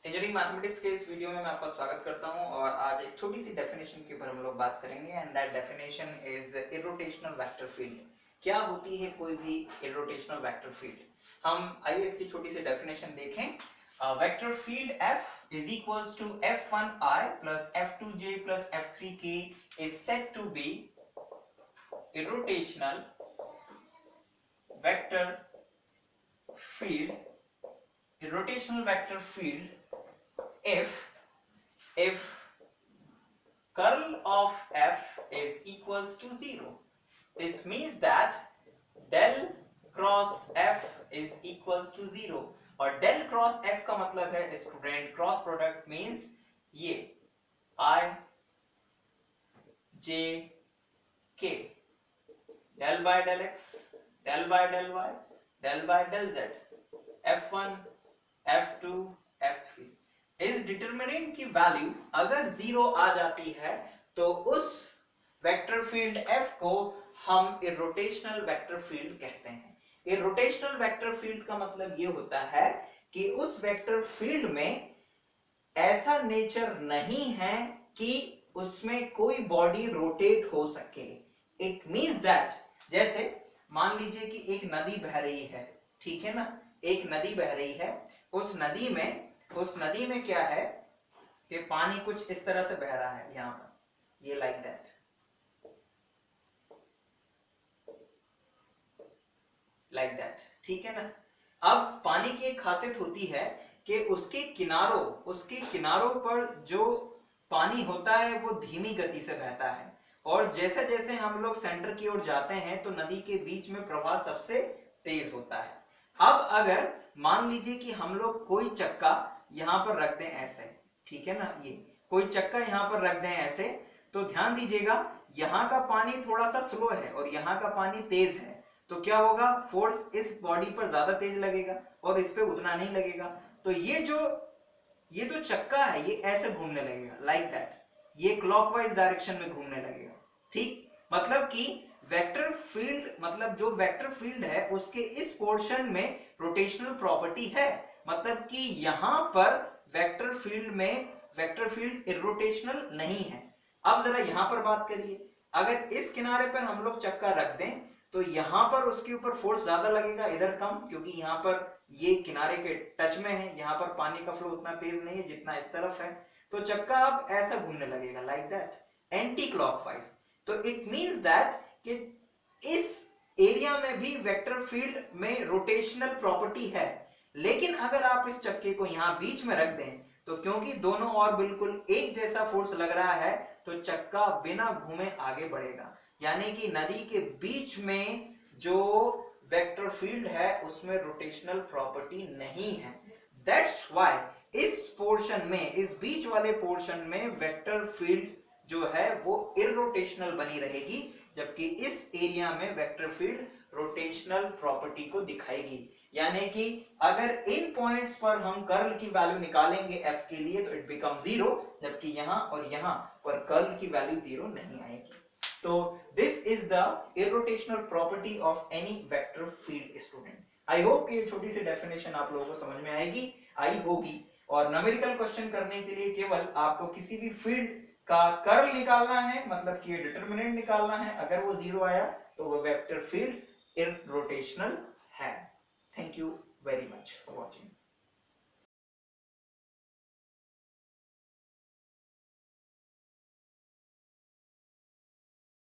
Engineering mathematics के इस video में मैं आपका स्वागत करता हूं और आज एक छोटी सी डेफिनेशन के ऊपर हम लोग बात करेंगे and that definition is irrotational vector field. क्या होती है कोई भी इरोटेशनल वेक्टर फील्ड? हम आइए इसकी छोटी सी डेफिनेशन देखें। Vector field F is equals to F1i plus F2j plus F3k is said to be irrotational vector field if curl of F is equals to 0. This means that del cross F is equals to 0 और del cross F का मतलब है student cross product means ये I J K del by del X del by del Y del by del Z F1 F2 F3 इस determinant की value अगर 0 आ जाती है तो उस वेक्टर फील्ड F को हम इरोटेशनल वेक्टर फील्ड कहते हैं। इरोटेशनल वेक्टर फील्ड का मतलब ये होता है कि उस वेक्टर फील्ड में ऐसा नेचर नहीं है कि उसमें कोई बॉडी रोटेट हो सके। इट मींस दैट जैसे मान लीजिए कि एक नदी बह रही है, ठीक है ना, एक नदी बह रही है। उस नदी में क्या है कि पानी कुछ इस तरह से बह रहा है, यहां पर ये लाइक दैट, ठीक है ना। अब पानी की एक खासियत होती है कि उसके किनारों पर जो पानी होता है वो धीमी गति से बहता है और जैसे जैसे हम लोग सेंटर की ओर जाते हैं तो नदी के बीच में प्रवाह सबसे तेज होता है। अब अगर मान लीजिए कि हम लोग कोई चक्का यहां पर रख दें ऐसे, ठीक है ना, ये कोई चक्का यहां पर रख दें ऐसे, तो ध्यान दीजिएगा यहां का पानी थोड़ा सा स्लो है और यहां का पानी तेज है, तो क्या होगा, फोर्स इस बॉडी पर ज्यादा तेज लगेगा और इस पे उतना नहीं लगेगा। तो ये जो चक्का है ये ऐसे घूमने लगेगा लाइक दैट, ये क्लॉकवाइज डायरेक्शन में घूमने लगेगा। ठीक, मतलब कि वेक्टर फील्ड मतलब जो वेक्टर फील्ड है उसके इस पोर्शन में रोटेशनल प्रॉपर्टी है, मतलब कि यहां पर वेक्टर फील्ड इरोटेशनल नहीं है। अब जरा यहां पर बात करिए, अगर इस किनारे पर हम लोग चक्का रख दें तो यहां पर उसके ऊपर फोर्स ज्यादा लगेगा, इधर कम, क्योंकि यहां पर ये किनारे के टच में है, यहां पर पानी का फ्लो उतना तेज नहीं है जितना इस तरफ है। तो चक्का अब ऐसा घूमने लगेगा लाइक दैट, एंटी क्लॉकवाइज। तो इट मींस दैट कि इस एरिया में भी वेक्टर फील्ड में रोटेशनल प्रॉपर्टी है। लेकिन अगर आप इस चक्के को यहां बीच में रख दें तो क्योंकि दोनों ओर बिल्कुल एक जैसा फोर्स लग रहा है तो चक्का बिना घूमे आगे बढ़ेगा, यानी कि नदी के बीच में जो वेक्टर फील्ड है उसमें रोटेशनल प्रॉपर्टी नहीं है। दैट्स व्हाई इस पोर्शन में, इस बीच वाले पोर्शन में वेक्टर फील्ड जो है वो इरोटेशनल बनी रहेगी, जबकि इस एरिया में वेक्टर फील्ड रोटेशनल प्रॉपर्टी को दिखाएगी। यानी कि अगर इन पॉइंट्स पर हम कर्ल की वैल्यू निकालेंगे f के लिए तो इट बिकम 0, जबकि यहां और यहां पर कर्ल की वैल्यू 0 नहीं आएगी। तो this is the irrotational property of any vector field student. I hope कि ये छोटी सी डेफिनेशन आप लोगों को समझ में आई होगी। और न्यूमेरिकल क्वेश्चन करने के लिए केवल आपको किसी भी फील्ड का कर्ल निकालना है, मतलब कि ये डिटरमिनेंट निकालना है। अगर वो 0 आया तो वो वेक्टर फील्ड इरोटेशनल है। Thank you very much for watching.